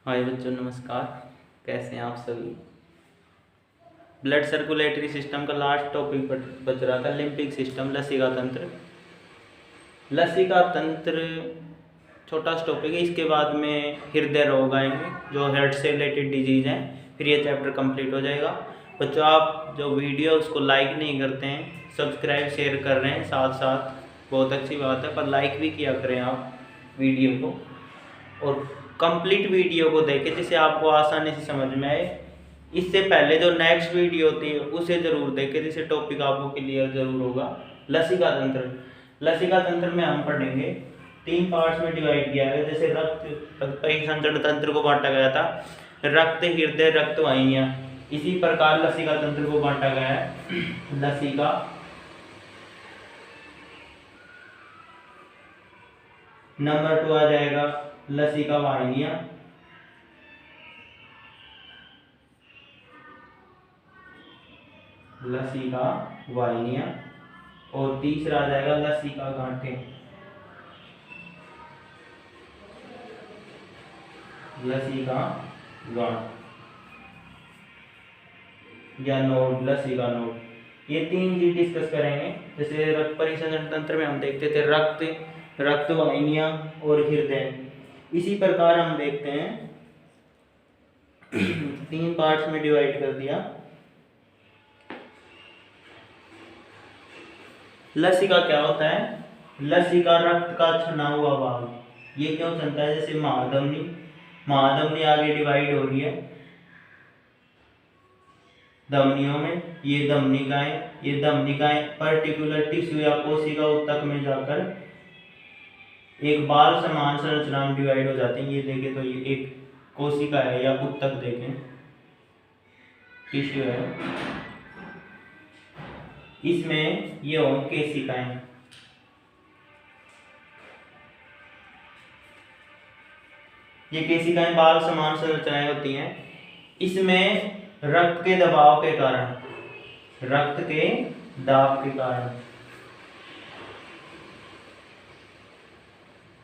हाय बच्चों, नमस्कार। कैसे हैं आप सभी। ब्लड सर्कुलेटरी सिस्टम का लास्ट टॉपिक बच रहा था, लिम्पिक सिस्टम, लसीका तंत्र। लसीका तंत्र छोटा सा टॉपिक है। इसके बाद में हृदय रोग आएंगे जो हार्ट से रिलेटेड डिजीज हैं, फिर ये चैप्टर कंप्लीट हो जाएगा। बच्चों, आप जो वीडियो उसको लाइक नहीं करते हैं, सब्सक्राइब शेयर कर रहे हैं साथ साथ, बहुत अच्छी बात है, पर लाइक भी किया करें आप वीडियो को, और कंप्लीट वीडियो को देखें जिससे आपको आसानी से समझ में आए। इससे पहले जो नेक्स्ट वीडियो होती है उसे ज़रूर देखें, जिससे टॉपिक आपको क्लियर ज़रूर होगा। लसीका तंत्र, लसीका तंत्र में हम पढ़ेंगे 3 पार्ट्स में डिवाइड किया है। जैसे रक्त परिसंचरण तंत्र को बांटा गया था, रक्त, हृदय, रक्त वाहिनियाँ, इसी प्रकार लसीका तंत्र को बांटा गया है। लसीका नंबर 2 आ जाएगा लसीका वाहिनियाँ, लसीका वाहिनियाँ, और तीसरा आ जाएगा लसीका गांठें, लसीका गांठ या नोड, लसीका नोड। ये 3 चीज डिस्कस करेंगे। जैसे रक्त परिसंचरण तंत्र में हम देखते थे रक्त, रक्त वाहिनियाँ और हृदय। इसी प्रकार हम देखते हैं 3 पार्ट्स में डिवाइड कर दिया। लसीका क्या होता है? लसीका रक्त का छना हुआ भाग। ये क्यों छनता है? जैसे महाधमनी, महाधमनी आगे डिवाइड हो रही है धमनियों में, ये धमनिकाएं, ये धमनिकाएं पर्टिकुलर टिश्यू या कोशिका ऊतक में जाकर एक बाल समान संरचना में डिवाइड हो जाती हैं। ये देखें तो ये एक कोशिका है या ऊतक, देखें टिश्यू है, इसमें ये हो केशिकाएं। ये केशिकाएं बाल समान संरचनाएं होती हैं। इसमें रक्त के दबाव के कारण, रक्त के दाब के कारण,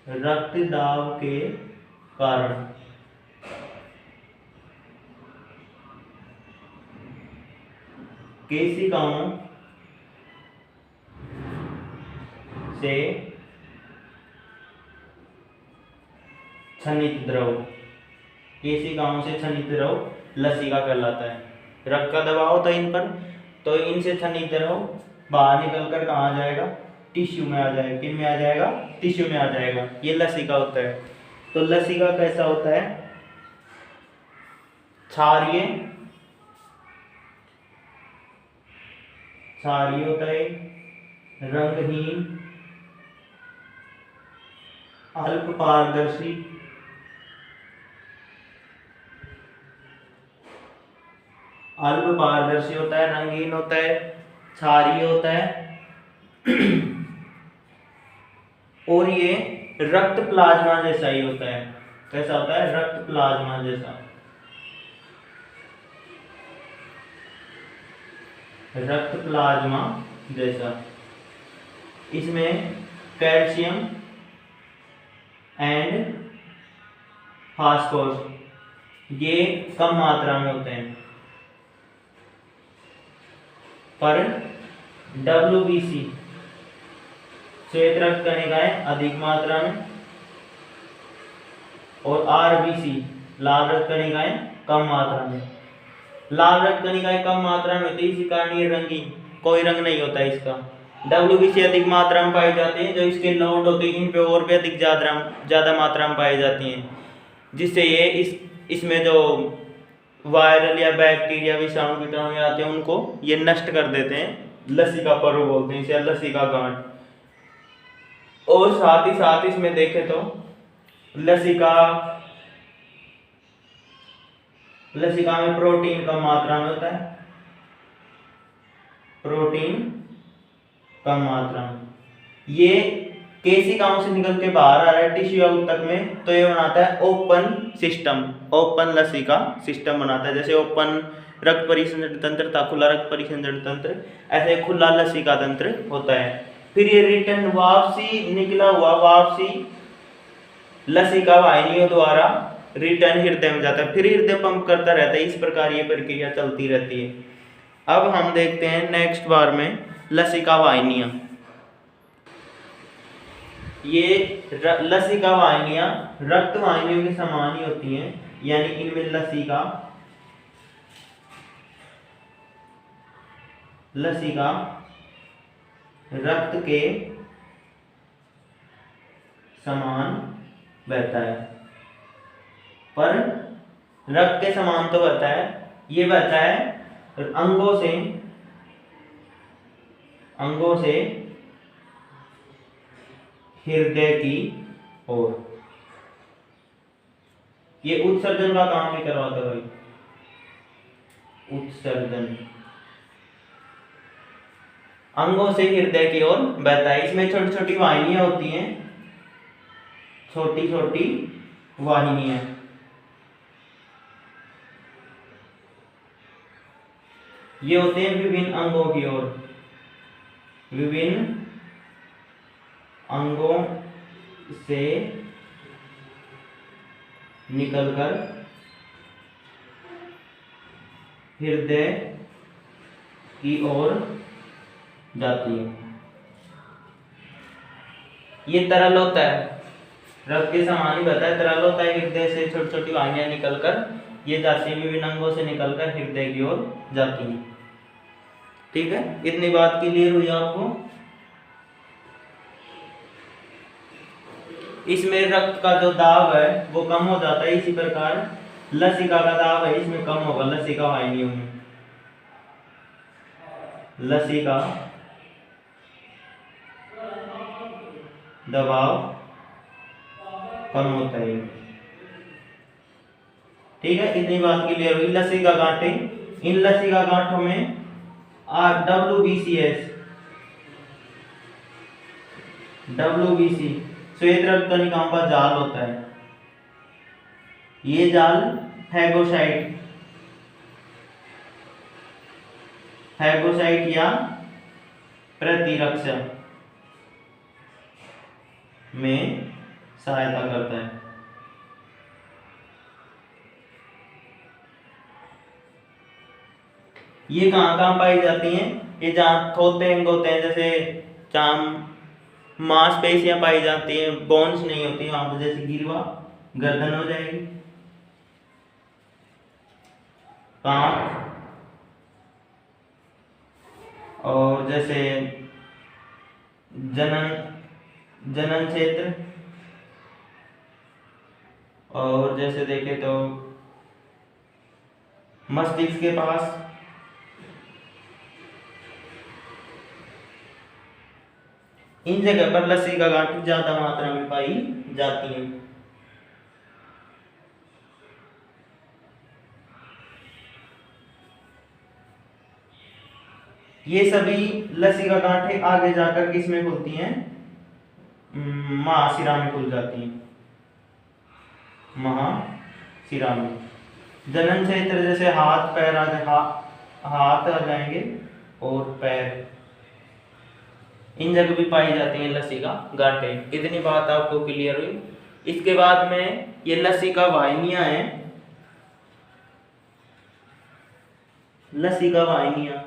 रक्त दाब के कारण केशिकाओं से छनित द्रव, केशिकाओं से छनित द्रव लसीका कहलाता है। रक्त का दबाव होता है इन पर, तो इनसे छनित द्रव बाहर निकलकर कहाँ आ जाएगा? टिश्यू में आ जाएगा। किन में आ जाएगा? टिश्यू में आ जाएगा। ये लसीका होता है। तो लसीका कैसा होता है? क्षारीय, क्षारीय होता है, रंगहीन, अल्प पारदर्शी, अल्प पारदर्शी होता है, रंगीन होता है, क्षारीय होता है, और ये रक्त प्लाज्मा जैसा ही होता है। कैसा होता है? रक्त प्लाज्मा जैसा, रक्त प्लाज्मा जैसा। इसमें कैल्शियम एंड फास्फोरस ये कम मात्रा में होते हैं, पर WBC श्वेत रक्त कणिकाएं अधिक मात्रा में, और RBC लाल रक्त कणिकाएं कम मात्रा में। लाल रक्त कणिकाएं कम मात्रा में होती है, इसी कारण ये रंगीन, कोई रंग नहीं होता है इसका। WBC अधिक मात्रा में पाई जाती है, जो इसके नोड होते हैं इन पे और भी अधिक ज़्यादा मात्रा में पाई जाती हैं, जिससे ये इसमें जो वायरल या बैक्टीरिया, विषाणु कीटाणु आते हैं उनको ये नष्ट कर देते हैं। लसीका पर्व बोलते हैं इसे, लसीका गांठ। और साथ ही साथ इसमें देखें तो लसीका में प्रोटीन कम मात्रा में होता है, प्रोटीन कम मात्रा में। ये केशिकाओं से निकल के बाहर आ रहा है टिश्यू या ऊतक में, तो ये बनाता है ओपन सिस्टम, ओपन लसीका सिस्टम बनाता है। जैसे ओपन रक्त परिसंचरण तंत्र था, खुला रक्त परिसंचरण तंत्र, ऐसे खुला लसीका तंत्र होता है। फिर ये रिटर्न वापसी, निकला हुआ वापसी लसीका वाहिनियों द्वारा रिटर्न हृदय में जाता है, फिर हृदय पंप करता रहता है। इस प्रकार ये प्रक्रिया चलती रहती है। अब हम देखते हैं नेक्स्ट बार में लसिका वाहिनियां। ये लसिका वाहिनियां रक्त वाहिनियों के समान ही होती हैं, यानी इनमें लसिका रक्त के समान बहता है, पर रक्त के समान तो बहता है, ये बहता है अंगों से हृदय की ओर। ये उत्सर्जन का काम नहीं करवाता भाई, उत्सर्जन अंगों से हृदय की ओर बहता है। इसमें छोटी छोटी वाहिनियां होती हैं, छोटी छोटी वाहिनियां। ये होते हैं विभिन्न अंगों की ओर, विभिन्न अंगों से निकलकर हृदय की ओर जाती है। ये तरल होता है, रक्त के समान ही बहता है, तरल होता है। हृदय से छोटी छोटी वाहिनियां निकलकर ये जाती है, विभिन्न अंगों से निकलकर हृदय की ओर जाती है। ठीक है, इतनी बात क्लियर हुई आपको। इसमें रक्त का जो दाब है वो कम हो जाता है, इसी प्रकार लसिका का दाब है इसमें कम होगा। लसिका वाहिनियों में लसिका दबाव कम होता है। ठीक है, इतनी बात क्लियर हुई। लसिका गांठें, इन लसिका गांठों में WBC श्वेत रक्त कणिकाओं का जाल होता है। ये जाल फैगोसाइट या प्रतिरक्षा में सहायता करता है। ये कहाँ कहाँ पाई जाती हैं? ये जहाँ थोथे अंग होते हैं, जैसे जहाँ मांसपेशियां पाई जाती हैं, बोन्स नहीं होती वहां पर, जैसे गिरवा गर्दन हो जाएगी, पांव, और जैसे जनन क्षेत्र, और जैसे देखें तो मस्तिष्क के पास, इन जगह पर लसिका गांठें ज्यादा मात्रा में पाई जाती हैं। ये सभी लसिका गांठें आगे जाकर किसमें खुलती हैं? महाशिरा में खुल जाती हैं, महाशिरा में। जनन क्षेत्र जैसे हाथ पैर हाथ आ जाएंगे और पैर, इन जगह भी पाई जाती हैं लसिका गांठें। इतनी बात आपको क्लियर हुई। इसके बाद में ये लसिका वाहिनियां हैं, लसिका वाहिनियां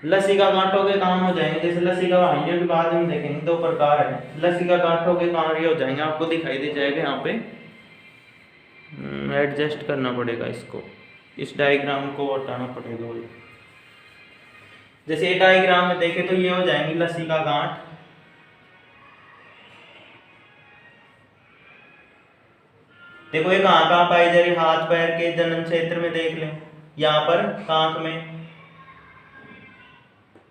लसिका गांठों के काम हो जाएंगे। जैसे लसिका वाहिनियों के बाद हम देखेंगे दो प्रकार है। लसिका गांठों के काम ये हो जाएंगे, आपको दिखाई दे जाएगा यहाँ पे, एडजस्ट करना पड़ेगा इसको, इस डायग्राम को हटाना पड़ेगा। जैसे ये डायग्राम में देखें तो ये हो जाएंगी लसिका गांठ, देखो ये कहाँ कहाँ पाई जा रही है? हाथ पैर के जनन क्षेत्र में देख लें, यहाँ पर कांख में,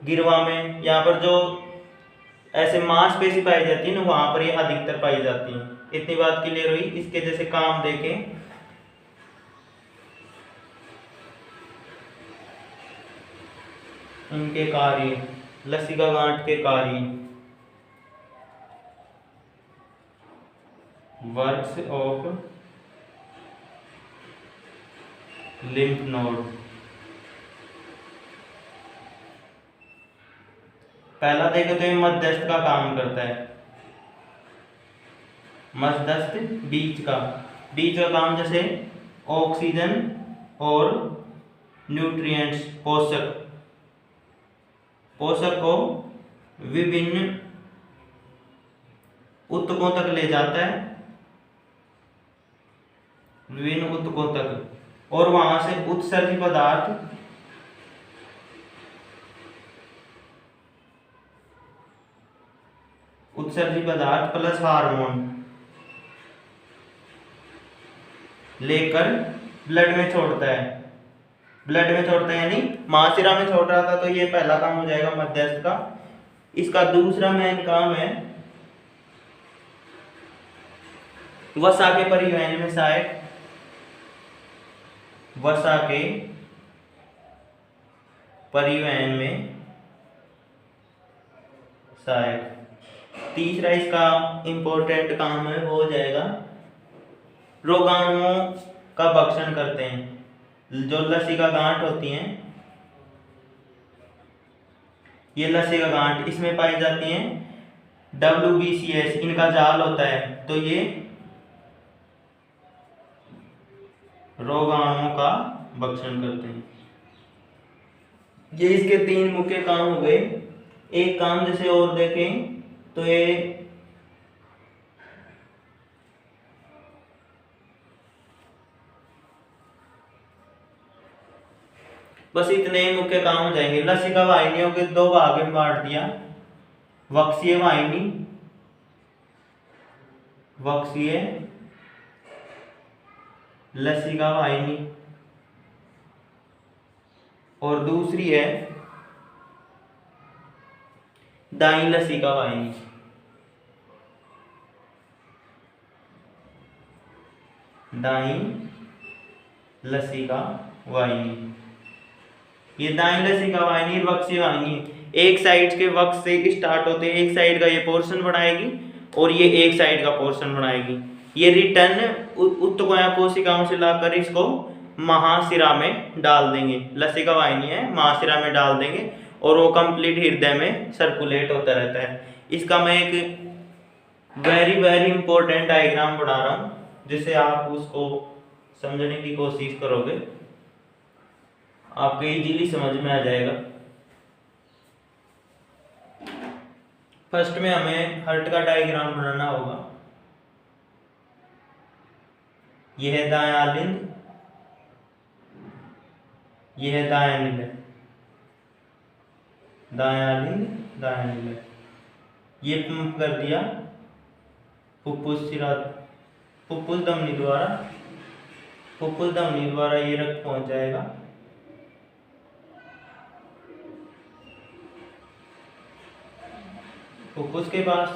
गिरवा में, यहाँ पर जो ऐसे मांसपेशी पाई जाती है ना वहां पर ये अधिकतर पाई जाती है। इतनी बात क्लियर हुई। इसके जैसे काम देखें, इनके कार्य, लसिका गांठ के कार्य, वर्क्स ऑफ लिम्फ नोड, पहला देखे तो ये मध्यस्थ का काम करता है, मध्यस्थ बीच का काम, जैसे ऑक्सीजन और न्यूट्रिएंट्स पोषक को विभिन्न ऊतकों तक ले जाता है, विभिन्न ऊतकों तक, और वहां से उत्सर्जी पदार्थ प्लस हार्मोन लेकर ब्लड में छोड़ता है। यानी महाशिरा में छोड़ रहा था, तो ये पहला काम हो जाएगा मध्यस्थ का। इसका दूसरा मेन काम है वसा के परिवहन में सहायक, वसा के परिवहन में सहायक। तीसरा इसका इंपॉर्टेंट काम है वो हो जाएगा रोगाणुओं का भक्षण करते हैं। जो लसिका गांठ होती हैं, ये लसिका गांठ इसमें पाई जाती हैं, WBCS इनका जाल होता है, तो ये रोगाणुओं का भक्षण करते हैं। ये इसके 3 मुख्य काम हो गए। एक काम जैसे और देखें तो ये बस इतने ही मुख्य काम हो जाएंगे। लसिका वाहिनियों के 2 भाग में बांट दिया, वक्षीय वाहिनी, वक्षीय लसिका वाहिनी, और दूसरी है दाई लसिका वाहिनी। दाई लसिका वाहिनी, ये दाई लसिका वाहिनी वक्षीय वाहिनी एक साइड के वक्ष से स्टार्ट होते हैं, एक साइड का ये पोर्शन बनाएगी और ये एक साइड का पोर्शन बनाएगी। ये रिटर्न ऊतकों या कोशिकाओं से लाकर इसको महाशिरा में डाल देंगे। लसिका वाहिनी है, महाशिरा में डाल देंगे और वो कंप्लीट हृदय में सर्कुलेट होता रहता है। इसका मैं एक वेरी इंपॉर्टेंट डायग्राम बना रहा हूँ, जिससे आप उसको समझने की कोशिश करोगे, आपको इजीली समझ में आ जाएगा। फर्स्ट में हमें हार्ट का डायग्राम बनाना होगा। यह है दायां आलिंद, यह है दायां निलय, दायां आलिंद दायां निलय। ये पंप कर दिया फुफ्फुस धमनी द्वारा ये रक्त पहुंच जाएगा फुफ्फुस के पास,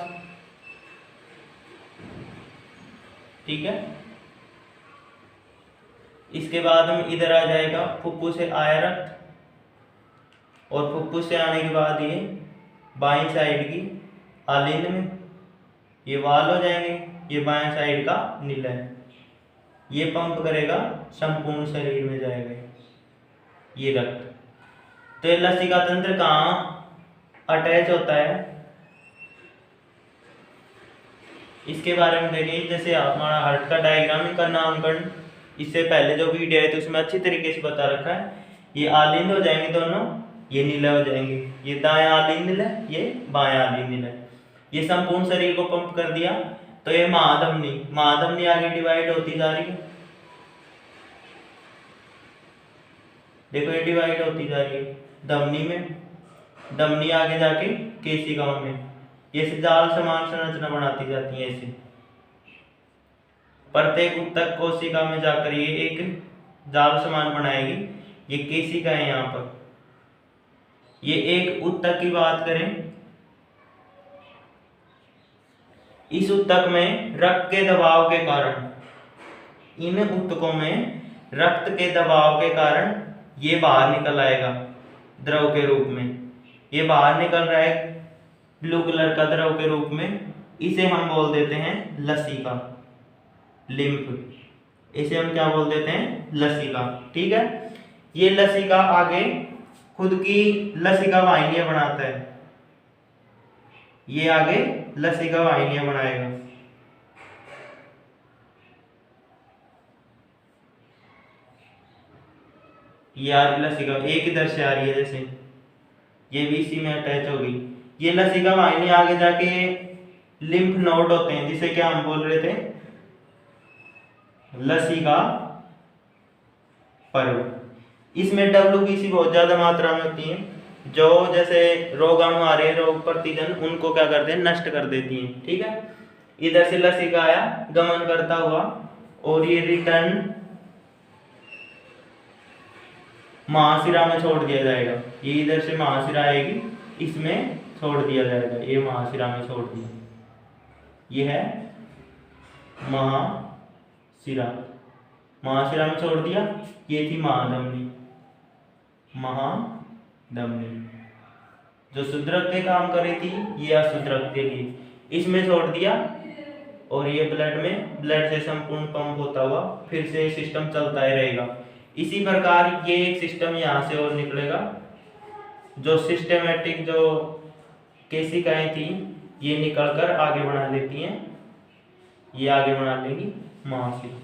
ठीक है। इसके बाद हम इधर आ जाएगा, फुफ्फुस से आया रक्त, और फुफ्फुस से आने के बाद ये बाईं साइड की आलिंद में ये वाल हो जाएंगे, ये बाएं साइड का निलय, ये पंप करेगा संपूर्ण शरीर में जाएगा ये रक्त। तो ये लसिका तंत्र कहाँ अटैच होता है, इसके बारे में देखिए। जैसे हमारा हार्ट का डायग्राम का नामकरण इससे पहले जो वीडियो है तो उसमें अच्छी तरीके से बता रखा है। ये आलिंद हो जाएंगे दोनों, ये निलय हो जाएंगे, ये दायां आलिंद निलय, ये बायां आलिंद निलय। ये संपूर्ण शरीर को पंप कर दिया। तो ये महाधमनी आगे डिवाइड होती जा रही है, देखो ये डिवाइड होती जा रही है धमनी में, धमनी आगे जाके केशिकाओं में, ये जाल समान संरचना बनाती जाती है। ऐसे प्रत्येक ऊतक कोशिका में जाकर ये एक जाल समान बनाएगी। ये केशिका है यहाँ पर। ये एक ऊतक की बात करें, इस ऊतक में रक्त के दबाव के कारण, इन ऊतकों में रक्त के दबाव के कारण ये बाहर निकल आएगा द्रव के रूप में। ये बाहर निकल रहा है ब्लू कलर का द्रव के रूप में, इसे हम बोल देते हैं लसिका, लिम्फ। इसे हम क्या बोल देते हैं, लसिका, ठीक है। ये लसिका आगे खुद की लसिका वाहिनियां बनाता है, ये आगे लसिका वाहिनियां बनाएगा। ये आ रही लसिका, एक इधर से आ रही है, जैसे ये भी इसी में अटैच होगी। ये लसिका वाहिनी आगे जाके लिम्फ नोड होते हैं, जिसे क्या हम बोल रहे थे, लसिका पर्व। इसमें डब्ल्यूबीसी बहुत ज्यादा मात्रा में होती है, जो जैसे रोगाणु आ रहे हैं, रोग प्रतिजन, उनको क्या करते हैं, नष्ट कर देती हैं। ठीक है, इधर से लसिका आया गमन करता हुआ, और ये रिटर्न महाशिरा में छोड़ दिया जाएगा। ये इधर से महाशिरा आएगी, इसमें छोड़ दिया जाएगा, ये महाशिरा में छोड़ दिया। ये है महाशिरा, महाशिरा में छोड़ दिया। ये थी महाधमनी, महाधमनी जो शुद्ध रक्त के काम कर रही थी, ये अशुद्ध रक्त के लिए, इसमें छोड़ दिया। और ये ब्लड में, ब्लड से संपूर्ण पंप होता हुआ फिर से सिस्टम चलता ही रहेगा। इसी प्रकार ये एक सिस्टम यहाँ से और निकलेगा, जो सिस्टेमेटिक जो केशिकाएं थी ये निकलकर आगे बढ़ा लेती हैं, ये आगे बढ़ा लेंगी महाशिरा,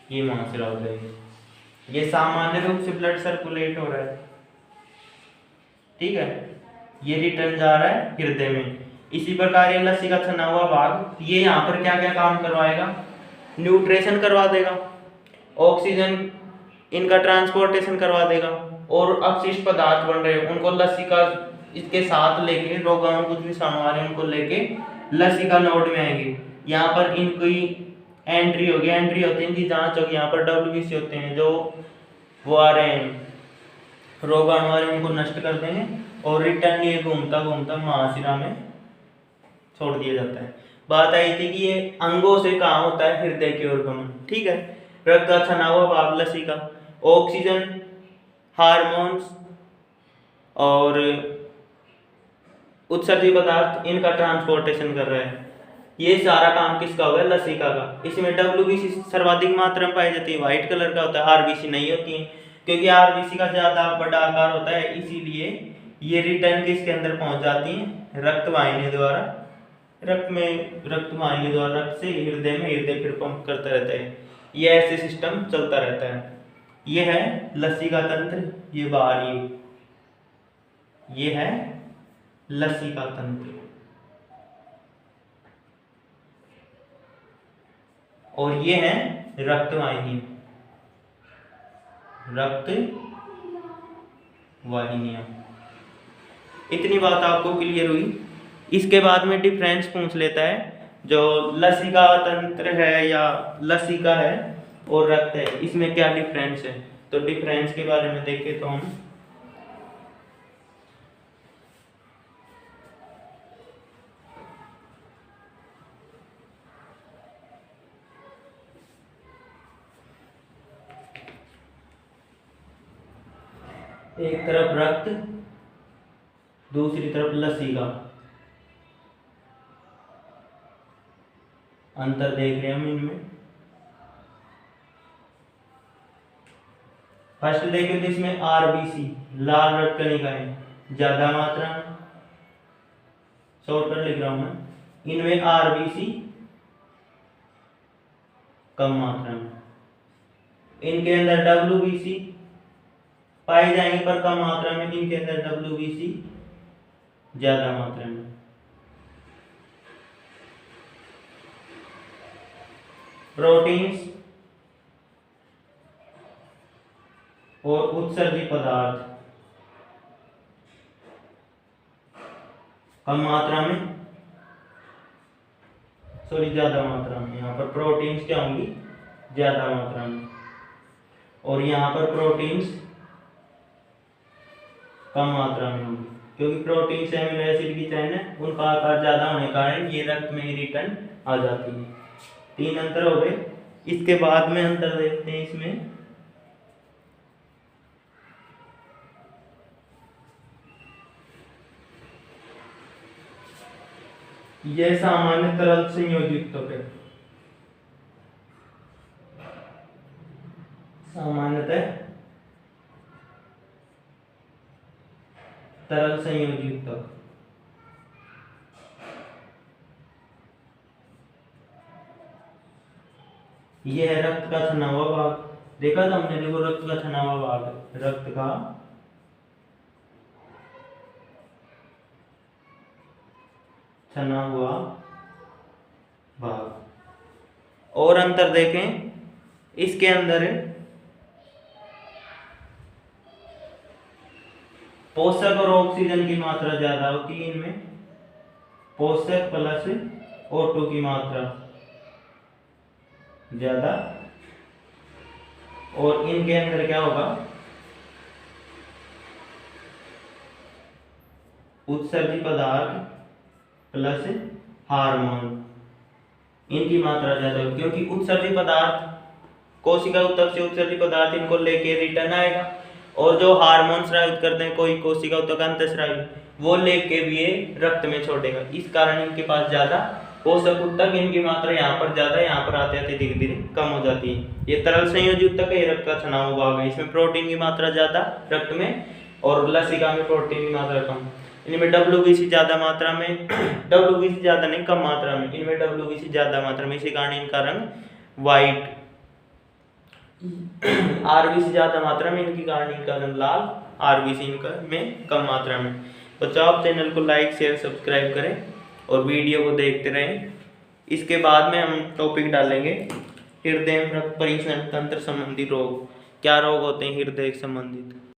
ये महाशिरा हो जाएगी। ये सामान्य रूप से ब्लड सर्कुलेट हो रहा है, ठीक है, ये रिटर्न जा रहा है हृदय में। इसी प्रकार ये लसिका थना हुआ भाग, ये यहाँ पर क्या क्या काम करवाएगा, न्यूट्रिशन करवा देगा, ऑक्सीजन इनका ट्रांसपोर्टेशन करवा देगा, और अपशिष्ट पदार्थ बन रहे हैं उनको लसिका इसके साथ लेके, रोगाणु कुछ भी सामान है उनको लेके लसिका नोड में आएंगे। यहाँ पर इनकी एंट्री होगी, एंट्री होती है, इनकी जांच होगी। यहाँ पर डब्ल्यूबीसी होते हैं, जो वो आ रहे हैं रोगाणु आ रहे हैं, उनको नष्ट कर देंगे, और रिटर्न ये घूमता घूमता महाशिरा में छोड़ दिया जाता है। बात आई थी कि ये अंगों से कहाँ होता है, हृदय की ओर गमन। ठीक है, रक्त का छना हुआ भाग लसिका, ऑक्सीजन, हार्मोन्स और उत्सर्जी पदार्थ, इनका ट्रांसपोर्टेशन कर रहा है। ये सारा काम किसका होगा, लसिका का। इसमें डब्ल्यूबीसी सर्वाधिक मात्रा में पाई जाती है, व्हाइट कलर का होता है, आरबीसी नहीं होती है, क्योंकि आरबीसी का ज्यादा बड़ा आकार होता है, इसीलिए ये रिटर्न किसके अंदर पहुंच जाती है, रक्त वाहिनी द्वारा। रक्त वाहिनी द्वारा रक्त से हृदय में, हृदय फिर पंप करता रहता है। ये ऐसे सिस्टम चलता रहता है। ये है लसिका तंत्र, ये बाहर ये है लसिका तंत्र, और ये है रक्त वाहिनी, रक्त वाहिनियां। इतनी बात आपको क्लियर हुई। इसके बाद में डिफरेंस पूछ लेता है, जो लसिका तंत्र है या लसिका है और रक्त है, इसमें क्या डिफरेंस है। तो डिफरेंस के बारे में देखें तो हम एक तरफ रक्त, दूसरी तरफ लसिका, अंतर देख रहे हैं हम इनमें। फर्स्ट देखें तो इसमें आरबीसी, लाल रक्त कणिकाएं ज्यादा मात्रा में, शॉर्टकट लिख रहा हूं मैं, इनमें आरबीसी कम मात्रा में। इनके अंदर डब्ल्यूबीसी पाई जाएंगे पर कम मात्रा में, इनके अंदर डब्ल्यूबीसी ज्यादा मात्रा में। प्रोटीन्स और उत्सर्जी पदार्थ कम मात्रा में, सॉरी ज्यादा मात्रा में। यहाँ पर प्रोटीन्स क्या होंगी, ज्यादा मात्रा में, और यहाँ पर प्रोटीन्स कम मात्रा में होंगी, क्योंकि प्रोटीन से अमीनो एसिड की चैन है, उनका आकार ज्यादा होने के कारण ये रक्त में रिटर्न आ जाती है। 3 अंतर हो गए। इसके बाद में अंतर देखते हैं इसमें, यह सामान्य तरल संयोजित है, सामान्यतः तरल संयोजित ये है रक्त का छना हुआ भाग, देखा था हमने, देखो रक्त का छना हुआ भाग, रक्त का छना हुआ भाग। और अंतर देखें, इसके अंदर पोषक और ऑक्सीजन की मात्रा ज्यादा होती है, इनमें पोषक प्लस O2 की मात्रा ज्यादा, और इनके अंदर क्या होगा, उत्सर्जी पदार्थ प्लस हार्मोन, इनकी मात्रा ज्यादा होगी, क्योंकि उत्सर्जी पदार्थ कोशिका ऊतक से उत्सर्जी पदार्थ इनको लेके रिटर्न आएगा, और जो हार्मोन स्रावित करते हैं कोई कोशिका ऊतक अंतःस्रावी, वो लेके भी ये रक्त में छोड़ेगा। इस कारण इनके पास ज्यादा पोषक ऊतक, इनकी मात्रा यहाँ पर ज्यादा, यहाँ पर आते आते धीरे धीरे कम हो जाती है। ये तरल संयोजी ऊतक है, ये रक्त का छना हुआ भाग है, इसमें प्रोटीन की मात्रा ज्यादा रक्त में, और लसिका में प्रोटीन की मात्रा कम। इनमें WBC ज्यादा मात्रा में WBC ज्यादा नहीं, कम मात्रा में, इनमें WBC ज्यादा मात्रा में, इसी कारण इनका रंग व्हाइट, RBC ज्यादा मात्रा में, इनकी कारण इनका रंग लाल, RBC इनका में कम मात्रा में। तो आप चैनल को लाइक शेयर सब्सक्राइब करें और वीडियो को देखते रहें। इसके बाद में हम टॉपिक डालेंगे हृदय रक्त परिसंचरण तंत्र संबंधी रोग, क्या रोग होते हैं हृदय संबंधित।